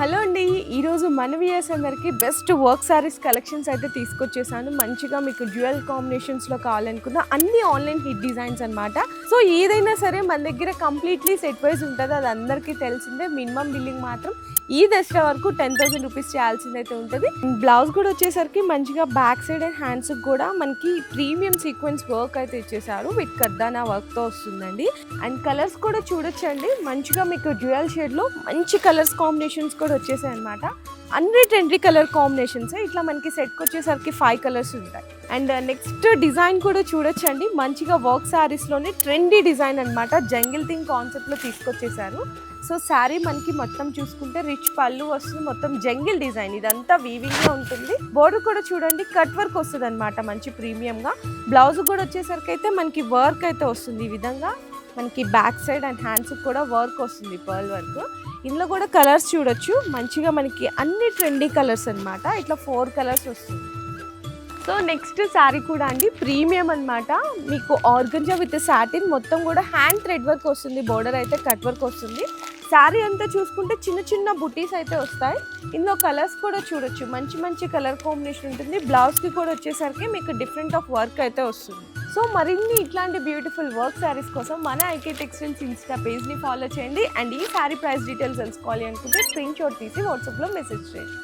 Hello అండి, ఈరోజు మన వ్యూయర్స్ అందరికీ బెస్ట్ వర్క్ సారీస్ కలెక్షన్స్ అయితే తీసుకొచ్చేసాను. మంచిగా మీకు డ్యూయల్ కాంబినేషన్స్లో కావాలనుకున్న అన్ని ఆన్లైన్ హిట్ డిజైన్స్ అనమాట. సో ఏదైనా సరే మన దగ్గర కంప్లీట్లీ సెట్ వైజ్ ఉంటుంది, అది అందరికీ తెలిసిందే. మినిమం బిల్లింగ్ మాత్రం ఈ దసరా వరకు 10,000 రూపీస్ చేయాల్సింది అయితే ఉంటుంది. బ్లౌజ్ కూడా వచ్చేసరికి మంచిగా బ్యాక్ సైడ్ అండ్ హ్యాండ్స్కి కూడా మనకి ప్రీమియం సీక్వెన్స్ వర్క్ అయితే ఇచ్చేసారు. విత్ కర్దానా వర్క్తో వస్తుందండి. అండ్ కలర్స్ కూడా చూడొచ్చండి, మంచిగా మీకు డ్యూయల్ షేడ్లో మంచి కలర్స్ కాంబినేషన్స్ కూడా వచ్చేసాయి అనమాట. అన్ని ట్రెండీ కలర్ కాంబినేషన్స్. ఇట్లా మనకి సెట్కి వచ్చేసరికి 5 కలర్స్ ఉంటాయి. అండ్ నెక్స్ట్ డిజైన్ కూడా చూడొచ్చండి, మంచిగా వర్క్ శారీస్లోనే ట్రెండీ డిజైన్ అనమాట. జంగిల్ థింగ్ కాన్సెప్ట్లో తీసుకొచ్చేసారు. సో శారీ మనకి మొత్తం చూసుకుంటే రిచ్ పళ్ళు వస్తుంది, మొత్తం జంగిల్ డిజైన్, ఇదంతా వీవింగ్లో ఉంటుంది. బోర్డర్ కూడా చూడండి కట్ వర్క్ వస్తుంది అనమాట, మంచి ప్రీమియంగా. బ్లౌజ్ కూడా వచ్చేసరికి అయితే మనకి వర్క్ అయితే వస్తుంది. ఈ విధంగా మనకి బ్యాక్ సైడ్ అండ్ హ్యాండ్స్కి కూడా వర్క్ వస్తుంది, పర్ల్ వర్క్. ఇందులో కూడా కలర్స్ చూడొచ్చు, మంచిగా మనకి అన్ని ట్రెండీ కలర్స్ అనమాట. ఇట్లా 4 కలర్స్ వస్తుంది. సో నెక్స్ట్ శారీ కూడా అండి ప్రీమియం అనమాట. మీకు ఆర్గంజా విత్ సాటిన్, మొత్తం కూడా హ్యాండ్ థ్రెడ్ వర్క్ వస్తుంది, బోర్డర్ అయితే కట్ వర్క్ వస్తుంది. శారీ అంతా చూసుకుంటే చిన్న చిన్న బుటీస్ అయితే వస్తాయి. ఇందులో కలర్స్ కూడా చూడొచ్చు, మంచి మంచి కలర్ కాంబినేషన్ ఉంటుంది. బ్లౌజ్కి కూడా వచ్చేసరికి మీకు డిఫరెంట్ ఆఫ్ వర్క్ అయితే వస్తుంది. సో మరిన్ని ఇట్లాంటి బ్యూటిఫుల్ వర్క్ శారీస్ కోసం మన ఐకే టెక్స్టైల్స్ ఇన్స్టా పేజ్ని ఫాలో చేయండి. అండ్ ఈ శారీ ప్రైస్ డీటెయిల్స్ తెలుసుకోవాలి అనుకుంటే స్క్రీన్ షాట్ తీసి వాట్సాప్లో మెసేజ్ చేయండి.